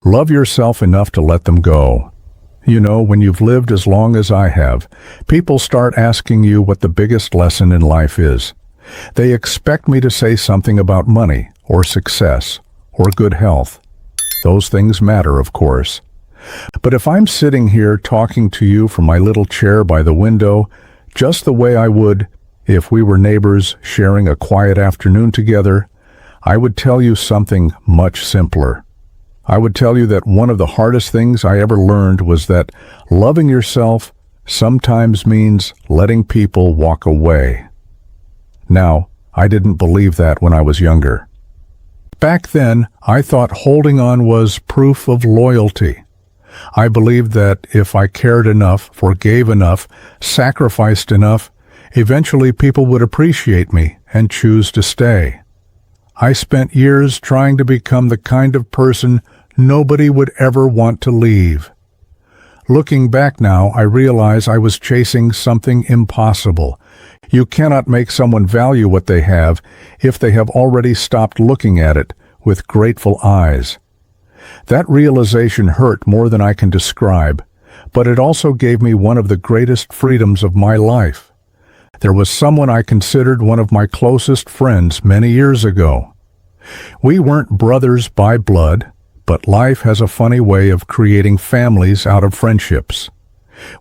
Love yourself enough to let them go. You know, when you've lived as long as I have, people start asking you what the biggest lesson in life is. They expect me to say something about money, or success, or good health. Those things matter, of course. But if I'm sitting here talking to you from my little chair by the window, just the way I would if we were neighbors sharing a quiet afternoon together, I would tell you something much simpler. I would tell you that one of the hardest things I ever learned was that loving yourself sometimes means letting people walk away. Now, I didn't believe that when I was younger. Back then, I thought holding on was proof of loyalty. I believed that if I cared enough, forgave enough, sacrificed enough, eventually people would appreciate me and choose to stay. I spent years trying to become the kind of person nobody would ever want to leave. Looking back now, I realize I was chasing something impossible. You cannot make someone value what they have if they have already stopped looking at it with grateful eyes. That realization hurt more than I can describe, but it also gave me one of the greatest freedoms of my life. There was someone I considered one of my closest friends many years ago. We weren't brothers by blood, but life has a funny way of creating families out of friendships.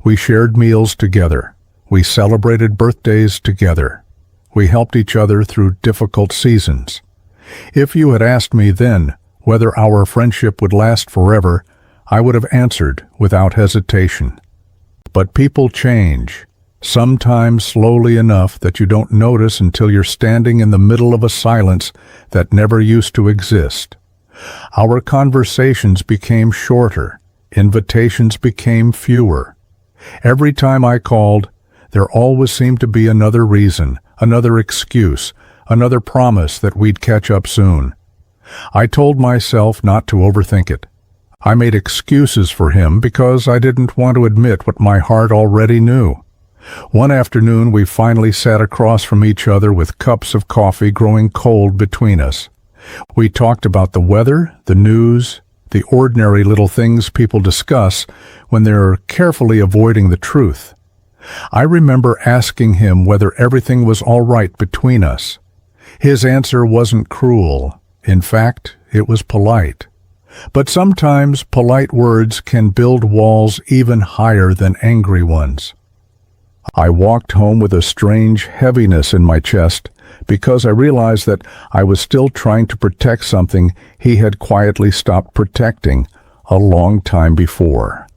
We shared meals together. We celebrated birthdays together. We helped each other through difficult seasons. If you had asked me then whether our friendship would last forever, I would have answered without hesitation. But people change, sometimes slowly enough that you don't notice until you're standing in the middle of a silence that never used to exist. Our conversations became shorter. Invitations became fewer. Every time I called, there always seemed to be another reason, another excuse, another promise that we'd catch up soon. I told myself not to overthink it. I made excuses for him because I didn't want to admit what my heart already knew. One afternoon we finally sat across from each other with cups of coffee growing cold between us. We talked about the weather, the news, the ordinary little things people discuss when they're carefully avoiding the truth. I remember asking him whether everything was all right between us. His answer wasn't cruel. In fact, it was polite. But sometimes polite words can build walls even higher than angry ones. I walked home with a strange heaviness in my chest because I realized that I was still trying to protect something he had quietly stopped protecting a long time before.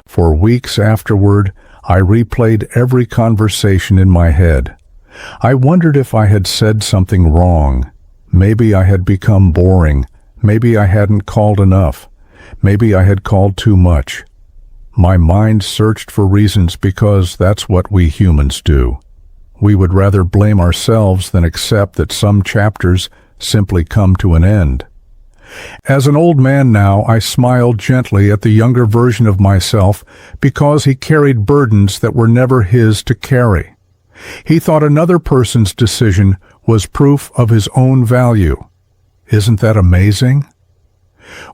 For weeks afterward, I replayed every conversation in my head. I wondered if I had said something wrong. Maybe I had become boring. Maybe I hadn't called enough. Maybe I had called too much. My mind searched for reasons because that's what we humans do. We would rather blame ourselves than accept that some chapters simply come to an end. As an old man now, I smiled gently at the younger version of myself because he carried burdens that were never his to carry. He thought another person's decision was proof of his own value. Isn't that amazing?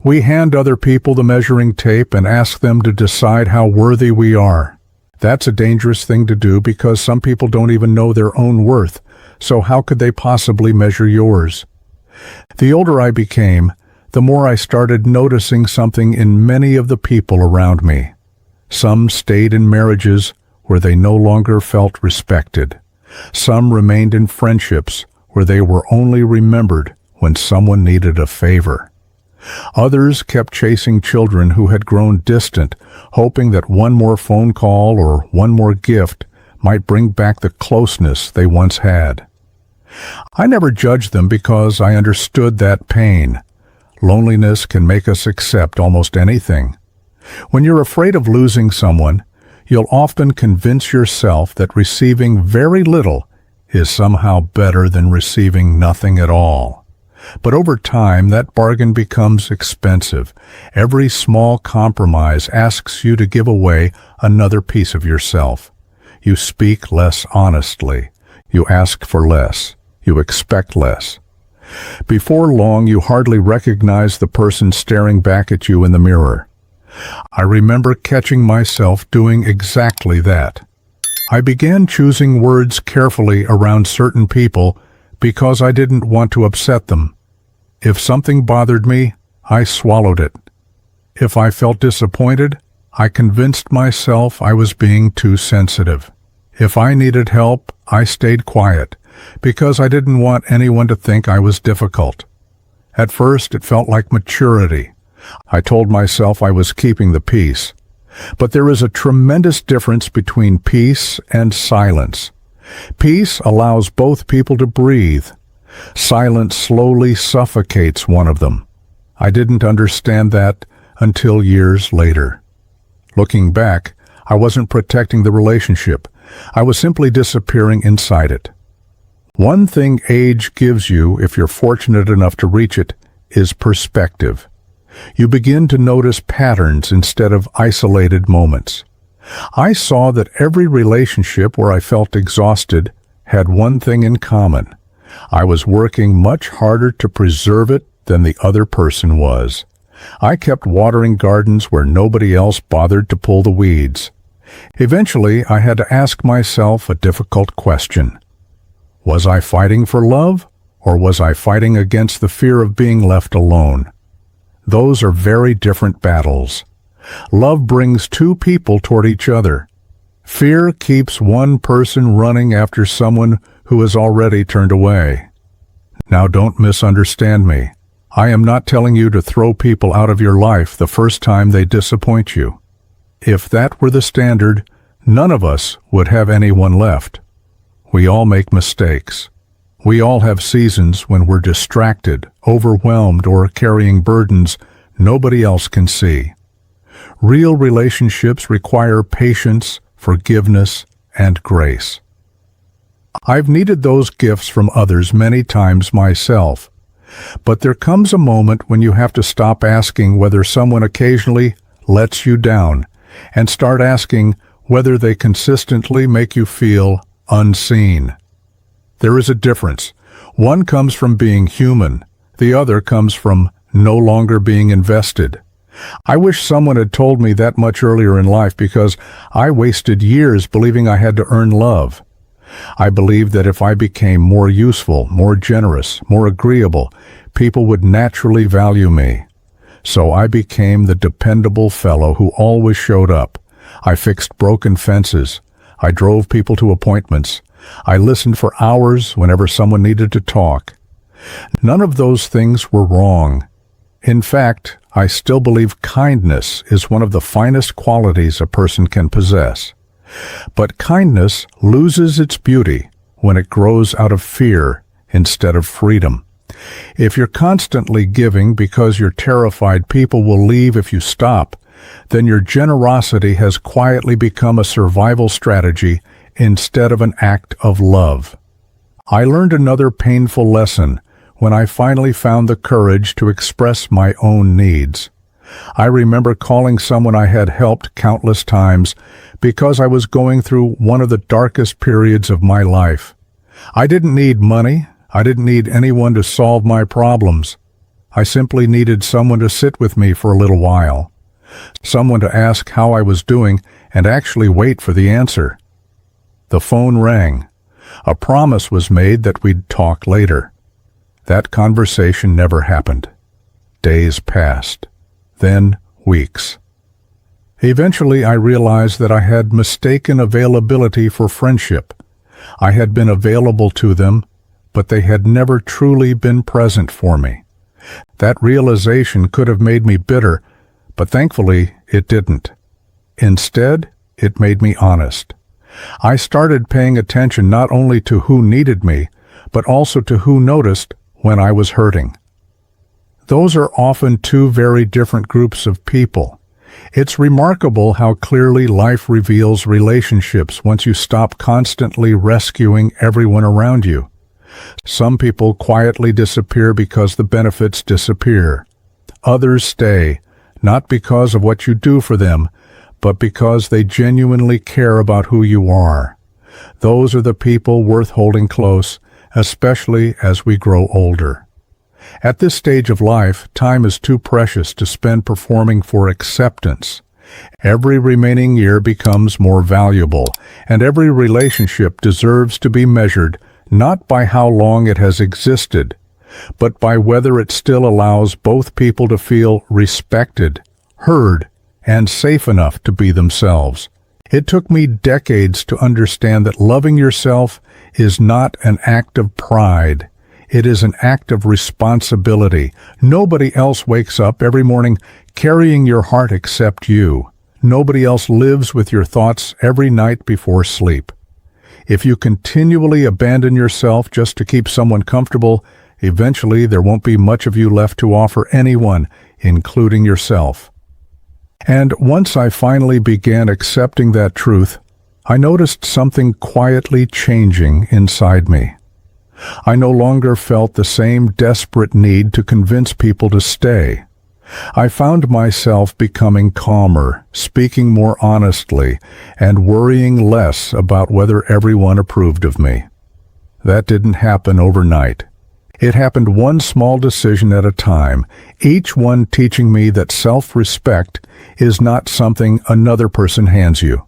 We hand other people the measuring tape and ask them to decide how worthy we are. That's a dangerous thing to do because some people don't even know their own worth, so how could they possibly measure yours? The older I became, the more I started noticing something in many of the people around me. Some stayed in marriages where they no longer felt respected. Some remained in friendships where they were only remembered when someone needed a favor. Others kept chasing children who had grown distant, hoping that one more phone call or one more gift might bring back the closeness they once had. I never judged them because I understood that pain. Loneliness can make us accept almost anything. When you're afraid of losing someone, you'll often convince yourself that receiving very little is somehow better than receiving nothing at all. But over time, that bargain becomes expensive. Every small compromise asks you to give away another piece of yourself. You speak less honestly. You ask for less. You expect less. Before long, you hardly recognize the person staring back at you in the mirror. I remember catching myself doing exactly that. I began choosing words carefully around certain people because I didn't want to upset them. If something bothered me, I swallowed it. If I felt disappointed, I convinced myself I was being too sensitive. If I needed help, I stayed quiet because I didn't want anyone to think I was difficult. At first, it felt like maturity. I told myself I was keeping the peace. But there is a tremendous difference between peace and silence. Peace allows both people to breathe. Silence slowly suffocates one of them. I didn't understand that until years later. Looking back, I wasn't protecting the relationship. I was simply disappearing inside it. One thing age gives you, if you're fortunate enough to reach it, is perspective. You begin to notice patterns instead of isolated moments. I saw that every relationship where I felt exhausted had one thing in common. I was working much harder to preserve it than the other person was. I kept watering gardens where nobody else bothered to pull the weeds. Eventually, I had to ask myself a difficult question. Was I fighting for love, or was I fighting against the fear of being left alone? Those are very different battles. Love brings two people toward each other. Fear keeps one person running after someone who has already turned away. Now, don't misunderstand me. I am not telling you to throw people out of your life the first time they disappoint you. If that were the standard, none of us would have anyone left. We all make mistakes. We all have seasons when we're distracted, overwhelmed, or carrying burdens nobody else can see. Real relationships require patience, forgiveness, and grace. I've needed those gifts from others many times myself, but there comes a moment when you have to stop asking whether someone occasionally lets you down and start asking whether they consistently make you feel unseen. There is a difference. One comes from being human. The other comes from no longer being invested. I wish someone had told me that much earlier in life because I wasted years believing I had to earn love. I believed that if I became more useful, more generous, more agreeable, people would naturally value me. So I became the dependable fellow who always showed up. I fixed broken fences. I drove people to appointments. I listened for hours whenever someone needed to talk. None of those things were wrong. In fact, I still believe kindness is one of the finest qualities a person can possess. But kindness loses its beauty when it grows out of fear instead of freedom. If you're constantly giving because you're terrified people will leave if you stop, then your generosity has quietly become a survival strategy instead of an act of love. I learned another painful lesson when I finally found the courage to express my own needs. I remember calling someone I had helped countless times because I was going through one of the darkest periods of my life. I didn't need money. I didn't need anyone to solve my problems. I simply needed someone to sit with me for a little while. Someone to ask how I was doing and actually wait for the answer. The phone rang. A promise was made that we'd talk later. That conversation never happened. Days passed. Then weeks. Eventually I realized that I had mistaken availability for friendship. I had been available to them, but they had never truly been present for me. That realization could have made me bitter, but thankfully it didn't. Instead, it made me honest. I started paying attention not only to who needed me, but also to who noticed when I was hurting. Those are often two very different groups of people. It's remarkable how clearly life reveals relationships once you stop constantly rescuing everyone around you. Some people quietly disappear because the benefits disappear. Others stay, not because of what you do for them, but because they genuinely care about who you are. Those are the people worth holding close, especially as we grow older. At this stage of life, time is too precious to spend performing for acceptance. Every remaining year becomes more valuable, and every relationship deserves to be measured not by how long it has existed, but by whether it still allows both people to feel respected, heard, and safe enough to be themselves. It took me decades to understand that loving yourself is not an act of pride. It is an act of responsibility. Nobody else wakes up every morning carrying your heart except you. Nobody else lives with your thoughts every night before sleep. If you continually abandon yourself just to keep someone comfortable, eventually there won't be much of you left to offer anyone, including yourself. And once I finally began accepting that truth, I noticed something quietly changing inside me. I no longer felt the same desperate need to convince people to stay. I found myself becoming calmer, speaking more honestly, and worrying less about whether everyone approved of me. That didn't happen overnight. It happened one small decision at a time, each one teaching me that self-respect is not something another person hands you.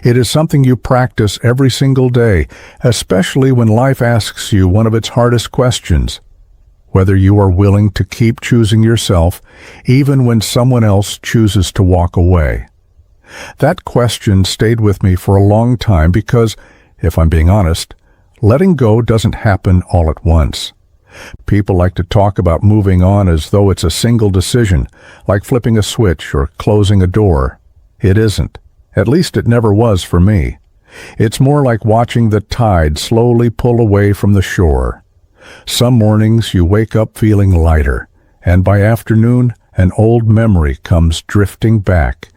It is something you practice every single day, especially when life asks you one of its hardest questions, whether you are willing to keep choosing yourself even when someone else chooses to walk away. That question stayed with me for a long time because, if I'm being honest, letting go doesn't happen all at once. People like to talk about moving on as though it's a single decision, like flipping a switch or closing a door. It isn't. At least it never was for me. It's more like watching the tide slowly pull away from the shore. Some mornings you wake up feeling lighter, and by afternoon an old memory comes drifting back,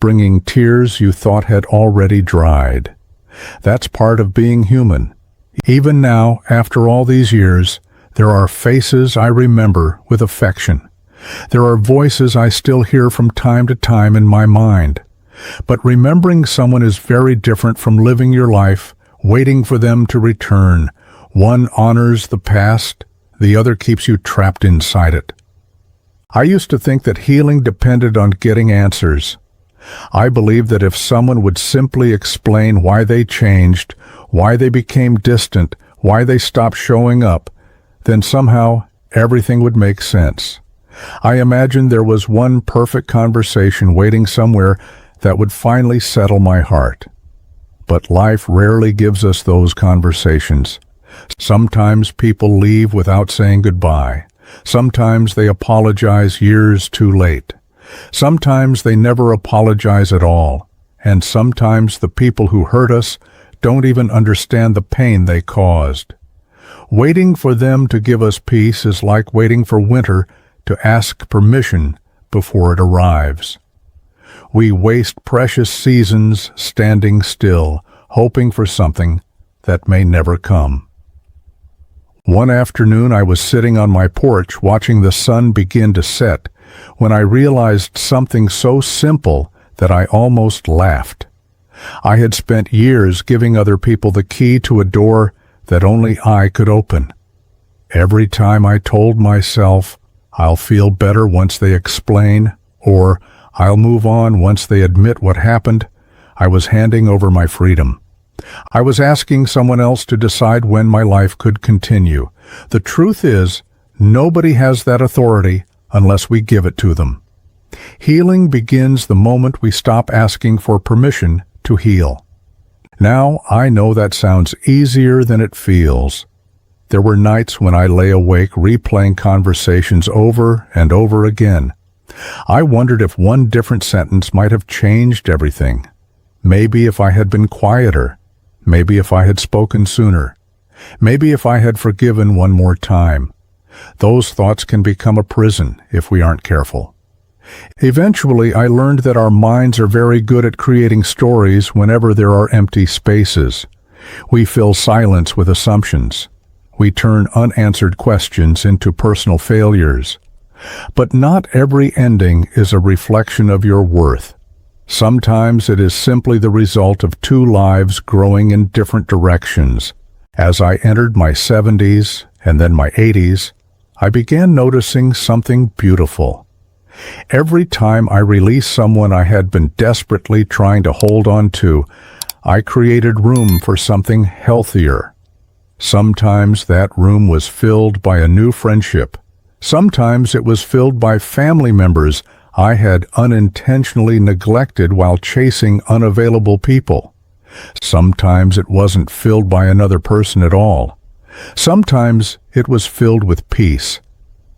bringing tears you thought had already dried. That's part of being human. Even now, after all these years, there are faces I remember with affection. There are voices I still hear from time to time in my mind. But remembering someone is very different from living your life, waiting for them to return. One honors the past, the other keeps you trapped inside it. I used to think that healing depended on getting answers. I believed that if someone would simply explain why they changed, why they became distant, why they stopped showing up, then somehow everything would make sense. I imagined there was one perfect conversation waiting somewhere that would finally settle my heart. But life rarely gives us those conversations. Sometimes people leave without saying goodbye. Sometimes they apologize years too late. Sometimes they never apologize at all. And sometimes the people who hurt us don't even understand the pain they caused. Waiting for them to give us peace is like waiting for winter to ask permission before it arrives. We waste precious seasons standing still, hoping for something that may never come. One afternoon I was sitting on my porch watching the sun begin to set when I realized something so simple that I almost laughed. I had spent years giving other people the key to a door that only I could open. Every time I told myself, I'll feel better once they explain, or I'll move on once they admit what happened, I was handing over my freedom. I was asking someone else to decide when my life could continue. The truth is, nobody has that authority unless we give it to them. Healing begins the moment we stop asking for permission to heal. Now, I know that sounds easier than it feels. There were nights when I lay awake replaying conversations over and over again. I wondered if one different sentence might have changed everything. Maybe if I had been quieter. Maybe if I had spoken sooner. Maybe if I had forgiven one more time. Those thoughts can become a prison if we aren't careful. Eventually, I learned that our minds are very good at creating stories whenever there are empty spaces. We fill silence with assumptions. We turn unanswered questions into personal failures. But not every ending is a reflection of your worth. Sometimes it is simply the result of two lives growing in different directions. As I entered my 70s and then my 80s, I began noticing something beautiful. Every time I released someone I had been desperately trying to hold on to, I created room for something healthier. Sometimes that room was filled by a new friendship. Sometimes it was filled by family members I had unintentionally neglected while chasing unavailable people. Sometimes it wasn't filled by another person at all. Sometimes it was filled with peace.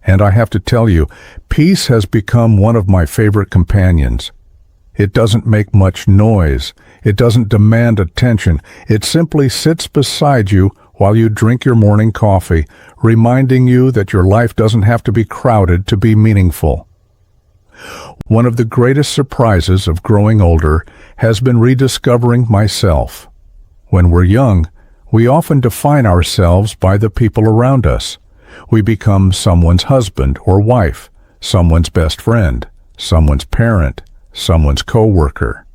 And I have to tell you, peace has become one of my favorite companions. It doesn't make much noise. It doesn't demand attention. It simply sits beside you while you drink your morning coffee, reminding you that your life doesn't have to be crowded to be meaningful. One of the greatest surprises of growing older has been rediscovering myself. When we're young, we often define ourselves by the people around us. We become someone's husband or wife, someone's best friend, someone's parent, someone's co-worker.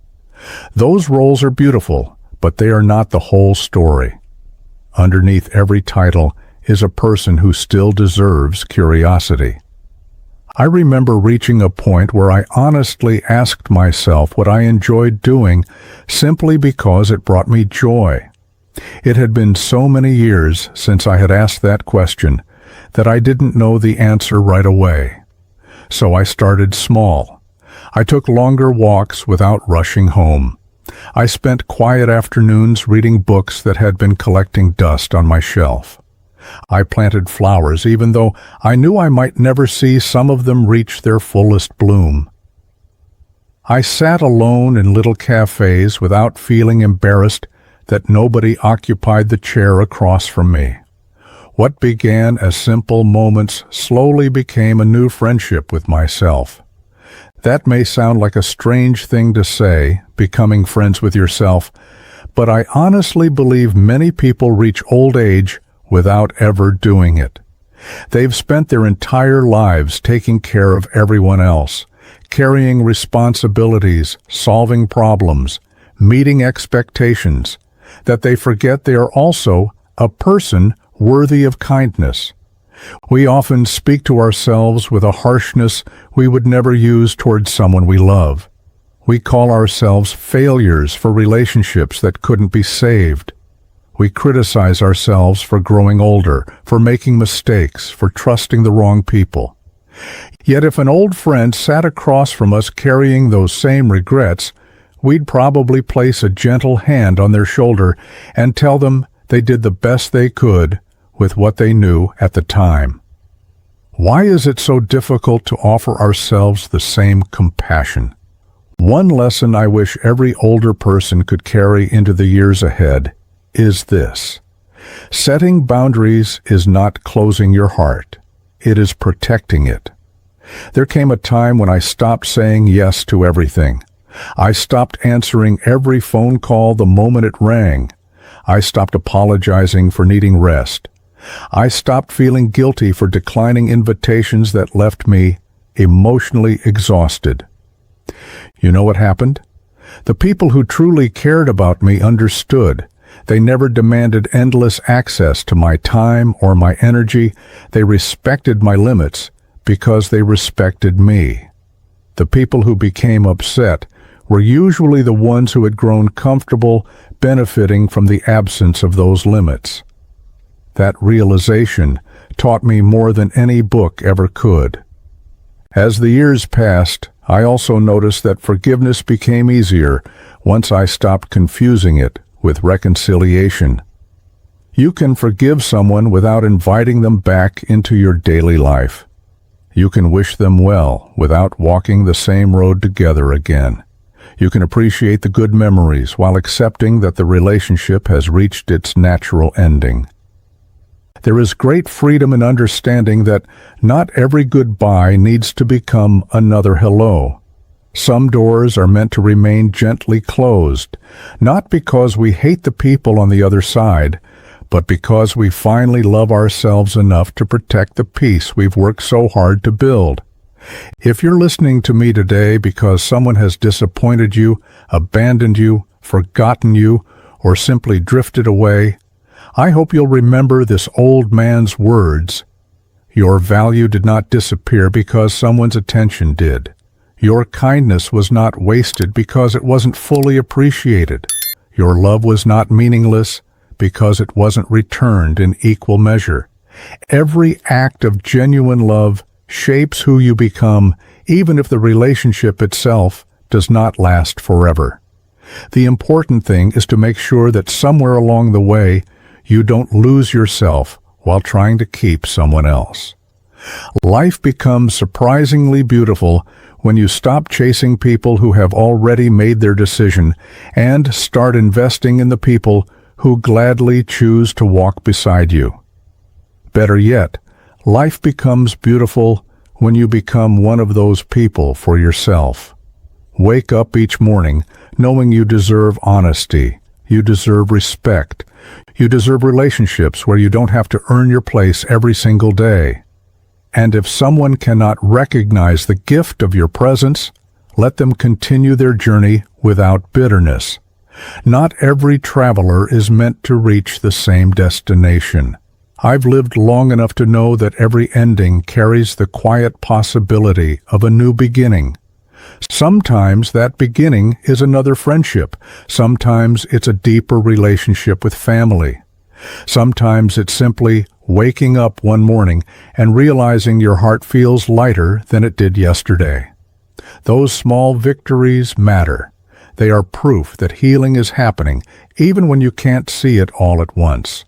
Those roles are beautiful, but they are not the whole story. Underneath every title is a person who still deserves curiosity. I remember reaching a point where I honestly asked myself what I enjoyed doing simply because it brought me joy. It had been so many years since I had asked that question that I didn't know the answer right away. So I started small. I took longer walks without rushing home. I spent quiet afternoons reading books that had been collecting dust on my shelf. I planted flowers even though I knew I might never see some of them reach their fullest bloom. I sat alone in little cafes without feeling embarrassed that nobody occupied the chair across from me. What began as simple moments slowly became a new friendship with myself. That may sound like a strange thing to say, becoming friends with yourself, but I honestly believe many people reach old age without ever doing it. They've spent their entire lives taking care of everyone else, carrying responsibilities, solving problems, meeting expectations, that they forget they are also a person worthy of kindness. We often speak to ourselves with a harshness we would never use towards someone we love. We call ourselves failures for relationships that couldn't be saved. We criticize ourselves for growing older, for making mistakes, for trusting the wrong people. Yet if an old friend sat across from us carrying those same regrets, we'd probably place a gentle hand on their shoulder and tell them they did the best they could with what they knew at the time. Why is it so difficult to offer ourselves the same compassion? One lesson I wish every older person could carry into the years ahead is this: setting boundaries is not closing your heart. It is protecting it. There came a time when I stopped saying yes to everything. I stopped answering every phone call the moment it rang. I stopped apologizing for needing rest. I stopped feeling guilty for declining invitations that left me emotionally exhausted. You know what happened? The people who truly cared about me understood. They never demanded endless access to my time or my energy. They respected my limits because they respected me. The people who became upset were usually the ones who had grown comfortable benefiting from the absence of those limits. That realization taught me more than any book ever could. As the years passed, I also noticed that forgiveness became easier once I stopped confusing it with reconciliation. You can forgive someone without inviting them back into your daily life. You can wish them well without walking the same road together again. You can appreciate the good memories while accepting that the relationship has reached its natural ending. There is great freedom in understanding that not every goodbye needs to become another hello. Some doors are meant to remain gently closed, not because we hate the people on the other side, but because we finally love ourselves enough to protect the peace we've worked so hard to build. If you're listening to me today because someone has disappointed you, abandoned you, forgotten you, or simply drifted away, I hope you'll remember this old man's words. Your value did not disappear because someone's attention did. Your kindness was not wasted because it wasn't fully appreciated. Your love was not meaningless because it wasn't returned in equal measure. Every act of genuine love shapes who you become, even if the relationship itself does not last forever. The important thing is to make sure that somewhere along the way, you don't lose yourself while trying to keep someone else. Life becomes surprisingly beautiful when you stop chasing people who have already made their decision and start investing in the people who gladly choose to walk beside you. Better yet, life becomes beautiful when you become one of those people for yourself. Wake up each morning knowing you deserve honesty, you deserve respect, you deserve relationships where you don't have to earn your place every single day. And if someone cannot recognize the gift of your presence, let them continue their journey without bitterness. Not every traveler is meant to reach the same destination. I've lived long enough to know that every ending carries the quiet possibility of a new beginning. Sometimes that beginning is another friendship. Sometimes it's a deeper relationship with family. Sometimes it's simply waking up one morning and realizing your heart feels lighter than it did yesterday. Those small victories matter. They are proof that healing is happening, even when you can't see it all at once.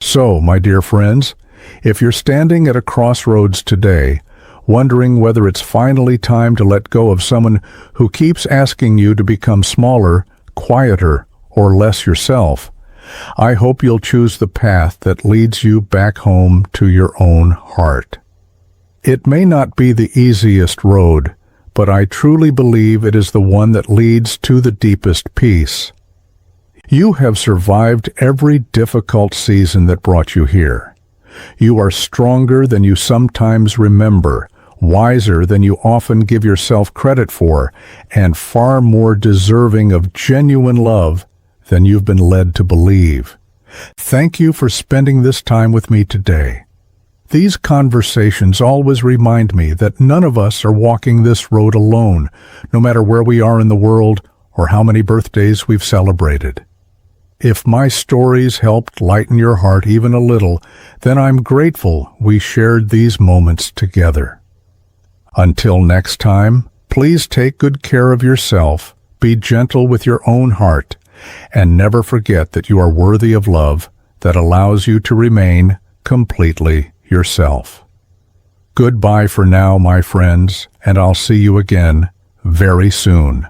So, my dear friends, if you're standing at a crossroads today, wondering whether it's finally time to let go of someone who keeps asking you to become smaller, quieter, or less yourself, I hope you'll choose the path that leads you back home to your own heart. It may not be the easiest road, but I truly believe it is the one that leads to the deepest peace. You have survived every difficult season that brought you here. You are stronger than you sometimes remember, wiser than you often give yourself credit for, and far more deserving of genuine love than you've been led to believe. Thank you for spending this time with me today. These conversations always remind me that none of us are walking this road alone, no matter where we are in the world or how many birthdays we've celebrated. If my stories helped lighten your heart even a little, then I'm grateful we shared these moments together. Until next time, please take good care of yourself, be gentle with your own heart, and never forget that you are worthy of love that allows you to remain completely yourself. Goodbye for now, my friends, and I'll see you again very soon.